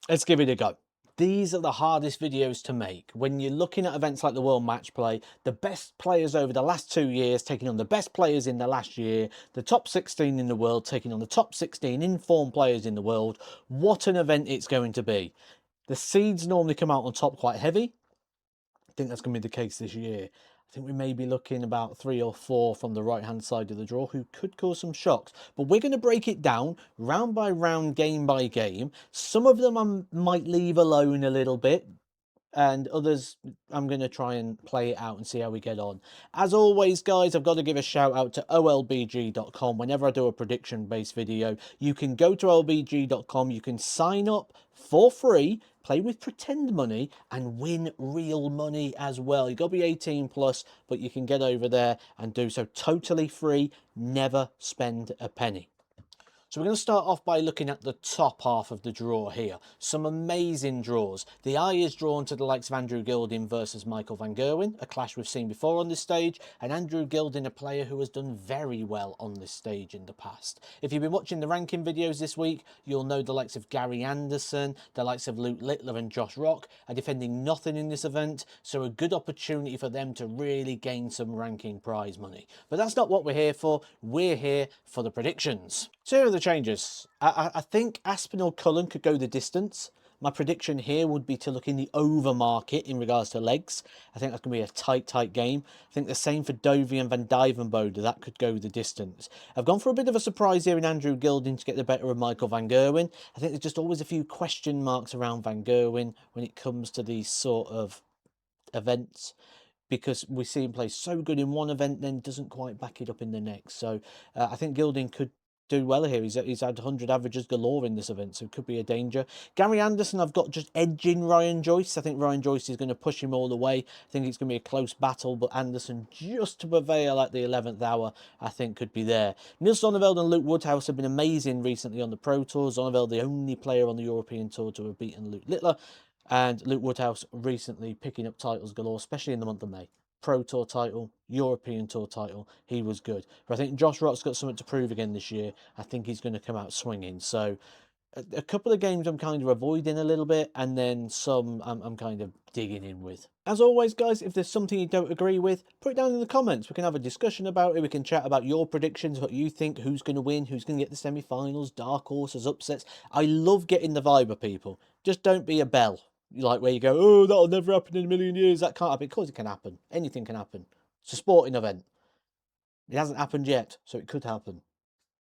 Let's give it a go. These are the hardest videos to make. When you're looking at events like the World Matchplay, the best players over the last 2 years taking on the best players in the last year, the top 16 in the world taking on the top 16 informed players in the world, what an event it's going to be. The seeds normally come out on top quite heavy. I think that's going to be the case this year. I think we may be looking about 3 or 4 from the right hand side of the draw who could cause some shocks. But we're going to break it down round by round, game by game. Some of them I might leave alone a little bit, and others I'm going to try and play it out and see how we get on. As always, guys, I've got to give a shout out to olbg.com. Whenever I do a prediction based video, you can go to olbg.com, you can sign up for free, play with pretend money and win real money as well. You've got to be 18 plus, but you can get over there and do so totally free. Never spend a penny. So we're going to start off by looking at the top half of the draw here. Some amazing draws. The eye is drawn to the likes of Andrew Gilding versus Michael van Gerwen, a clash we've seen before on this stage, and Andrew Gilding, a player who has done very well on this stage in the past. If you've been watching the ranking videos this week, you'll know the likes of Gary Anderson, the likes of Luke Littler and Josh Rock are defending nothing in this event, so a good opportunity for them to really gain some ranking prize money. But that's not what we're here for. We're here for the predictions. So here are the changes. I think Aspinall Cullen could go the distance. My prediction here would be to look in the over market in regards to legs. I think that's going to be a tight game. I think the same for Dovey and Van Dijvenbode. That could go the distance. I've gone for a bit of a surprise here in Andrew Gilding to get the better of Michael van Gerwen. I think there's just always a few question marks around van Gerwen when it comes to these sort of events, because we see him play so good in one event, then doesn't quite back it up in the next. So I think Gilding could do well here. He's had 100 averages galore in this event, so it could be a danger. Gary Anderson, I've got just edging Ryan Joyce. I think Ryan Joyce is going to push him all the way. I think it's going to be a close battle, but Anderson just to prevail at the 11th hour, I think could be there. Niels Zonneveld and Luke Woodhouse have been amazing recently on the Pro Tour. Zonneveld, the only player on the European Tour to have beaten Luke Littler, and Luke Woodhouse recently picking up titles galore, especially in the month of May. Pro Tour title, European Tour title, he was good. But I think Josh Rock's got something to prove again this year. I think he's going to come out swinging. So a couple of games I'm kind of avoiding a little bit, and then some I'm kind of digging in with. As always, guys, if there's something you don't agree with, put it down in the comments. We can have a discussion about it. We can chat about your predictions, what you think, who's going to win, who's going to get the semi-finals, dark horses, upsets. I love getting the vibe of people. Just don't be a bell. Like where you go, oh, that'll never happen in a million years. That can't happen. Of course it can happen. Anything can happen. It's a sporting event. It hasn't happened yet, so it could happen.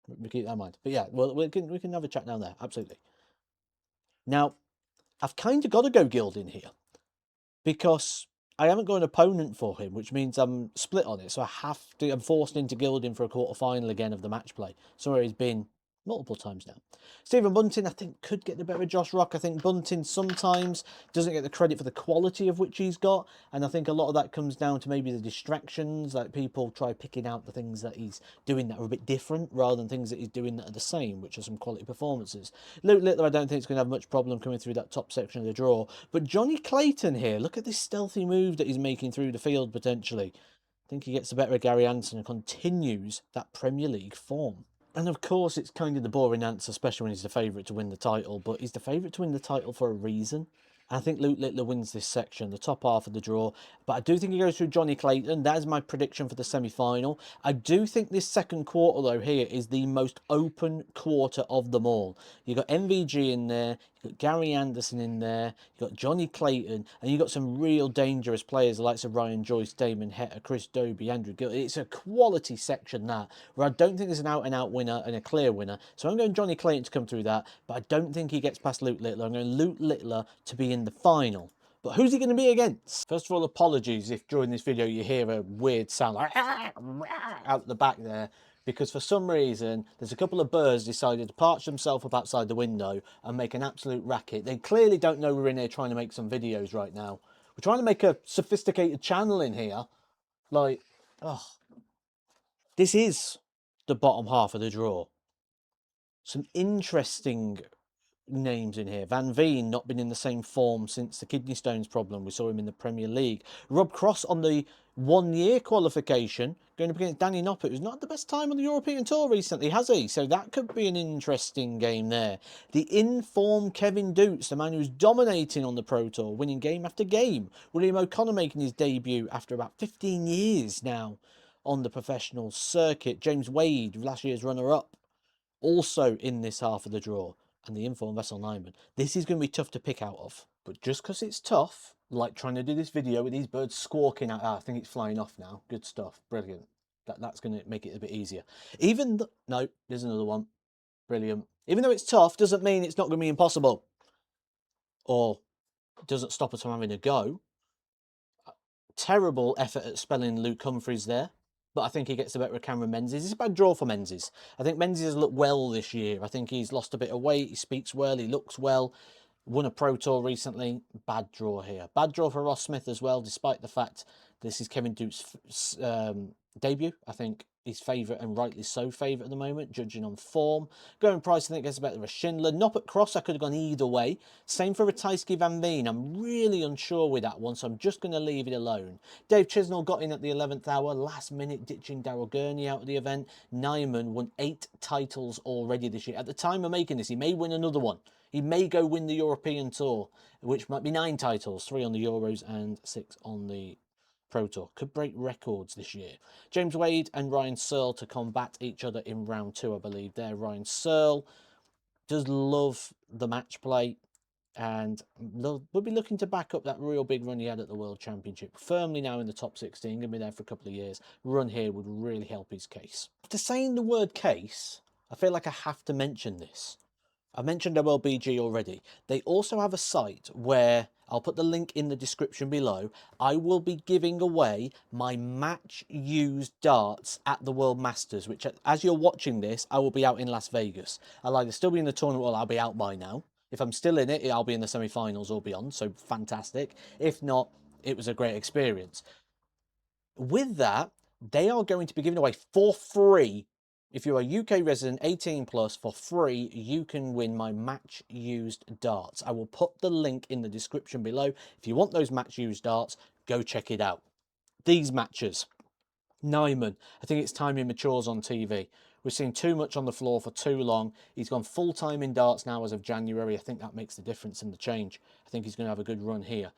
We keep that in mind. But yeah, well, we can have a chat down there. Absolutely. Now, I've kind of got to go Gilding here because I haven't got an opponent for him, which means I'm split on it. So I'm forced into Gilding for a quarter-final again of the match play. Somewhere he's been multiple times now. Stephen Bunting, I think, could get the better of Josh Rock. I think Bunting sometimes doesn't get the credit for the quality of which he's got, and I think a lot of that comes down to maybe the distractions, like people try picking out the things that he's doing that are a bit different rather than things that he's doing that are the same, which are some quality performances. Luke Littler, I don't think is going to have much problem coming through that top section of the draw, but Johnny Clayton here, look at this stealthy move that he's making through the field potentially. I think he gets the better of Gary Anderson and continues that Premier League form. And of course, it's kind of the boring answer, especially when he's the favourite to win the title, but he's the favourite to win the title for a reason. I think Luke Littler wins this section, the top half of the draw. But I do think he goes through Johnny Clayton. That is my prediction for the semi-final. I do think this second quarter, though, here is the most open quarter of them all. You've got MVG in there. You've got Gary Anderson in there. You've got Johnny Clayton. And you've got some real dangerous players, the likes of Ryan Joyce, Damon Heta, Chris Dobie, Andrew Gill. It's a quality section, that, where I don't think there's an out-and-out winner and a clear winner. So I'm going Johnny Clayton to come through that. But I don't think he gets past Luke Littler. I'm going Luke Littler to be in the final. But who's he going to be against? First of all, apologies if during this video you hear a weird sound like out the back there, because for some reason there's a couple of birds decided to perch themselves up outside the window and make an absolute racket. They clearly don't know we're in here trying to make some videos right now. We're trying to make a sophisticated channel in here. Like, oh, this is the bottom half of the draw. Some interesting names in here. Van Veen not been in the same form since the kidney stones problem. We saw him in the Premier League. Rob Cross on the 1 year qualification, going up against Danny Noppert, who's not had the best time on the European Tour recently, has he? So that could be an interesting game there. The in-form Kevin Dukes, the man who's dominating on the Pro Tour, winning game after game. William O'Connor making his debut after about 15 years now on the professional circuit. James Wade, last year's runner-up, also in this half of the draw. And the in-form Vessel Nyman. This is going to be tough to pick out of. But just because it's tough, like trying to do this video with these birds squawking out, I think it's flying off now. Good stuff. Brilliant. That's going to make it a bit easier. No, there's another one. Brilliant. Even though it's tough, doesn't mean it's not going to be impossible. Or doesn't stop us from having a go. Terrible effort at spelling Luke Humphries there. But I think he gets the better of Cameron Menzies. It's a bad draw for Menzies. I think Menzies has looked well this year. I think he's lost a bit of weight. He speaks well. He looks well. Won a Pro Tour recently. Bad draw here. Bad draw for Ross Smith as well, despite the fact this is Kevin Duke's debut. I think he's favourite, and rightly so favourite at the moment, judging on form. Going price, I think, gets better of Schindler. Noppert Cross, I could have gone either way. Same for Ratajski Van Veen. I'm really unsure with that one, so I'm just going to leave it alone. Dave Chisnell got in at the 11th hour, last minute ditching Daryl Gurney out of the event. Nyman won 8 titles already this year. At the time of making this, he may win another one. He may go win the European Tour, which might be 9 titles, 3 on the Euros and 6 on the Pro Tour. Could break records this year. James Wade and Ryan Searle to combat each other in round 2, I believe. There, Ryan Searle does love the match play, and we'll be looking to back up that real big run he had at the World Championship. Firmly now in the top 16, going to be there for a couple of years. Run here would really help his case. After saying the word case, I feel like I have to mention this. I mentioned OLBG already. They also have a site where, I'll put the link in the description below, I will be giving away my match used darts at the World Masters, which, as you're watching this, I will be out in Las Vegas. I'll either still be in the tournament or I'll be out by now. If I'm still in it, I'll be in the semi-finals or beyond, so fantastic. If not, it was a great experience. With that, they are going to be giving away for free. If you're a UK resident, 18 plus, for free, you can win my match used darts. I will put the link in the description below. If you want those match used darts, go check it out. These matches. Nyman, I think it's time he matures on TV. We've seen too much on the floor for too long. He's gone full-time in darts now as of January. I think that makes the difference in the change. I think he's going to have a good run here.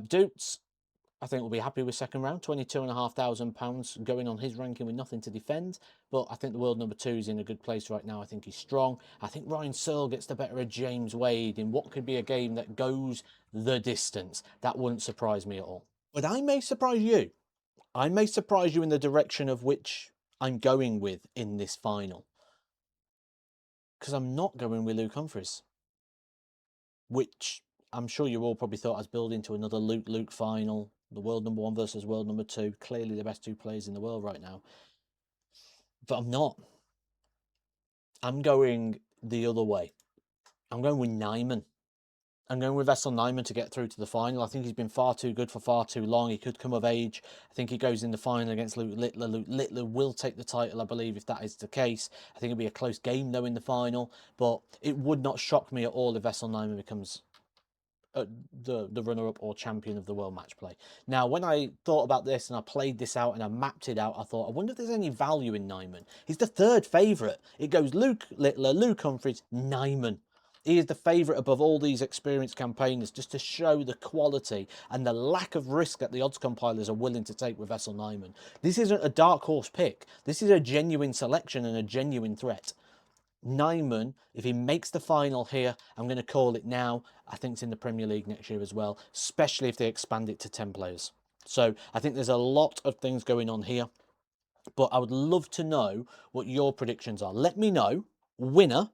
Dukes, I think we'll be happy with second round. £22,500 going on his ranking with nothing to defend. But I think the world number 2 is in a good place right now. I think he's strong. I think Ryan Searle gets the better of James Wade in what could be a game that goes the distance. That wouldn't surprise me at all. But I may surprise you. I may surprise you in the direction of which I'm going with in this final. Because I'm not going with Luke Humphries. Which I'm sure you all probably thought I was building to another Luke final. The world number 1 versus world number 2. Clearly the best 2 players in the world right now. But I'm not. I'm going the other way. I'm going with Nyman. I'm going with Vessel Nyman to get through to the final. I think he's been far too good for far too long. He could come of age. I think he goes in the final against Luke Littler. Luke Littler will take the title, I believe, if that is the case. I think it'll be a close game, though, in the final. But it would not shock me at all if Vessel Nyman becomes the runner-up or champion of the World Matchplay. Now, when I thought about this and I played this out and I mapped it out, I thought, I wonder if there's any value in Nyman. He's the 3rd favourite. It goes Luke Littler, Luke Humphries, Nyman. He is the favourite above all these experienced campaigners, just to show the quality and the lack of risk that the odds compilers are willing to take with Vessel Nyman. This isn't a dark horse pick. This is a genuine selection and a genuine threat. Nyman, if he makes the final here, I'm going to call it now. I think it's in the Premier League next year as well, especially if they expand it to 10 players. So I think there's a lot of things going on here, but I would love to know what your predictions are. Let me know, winner,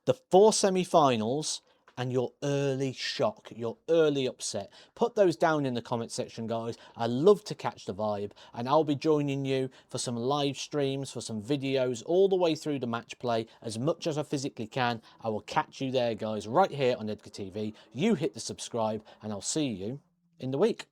the 4 semi-finals, and your early shock, your early upset. Put those down in the comment section, guys. I love to catch the vibe, and I'll be joining you for some live streams, for some videos, all the way through the match play, as much as I physically can. I will catch you there, guys, right here on Edgar TV. You hit the subscribe, and I'll see you in the week.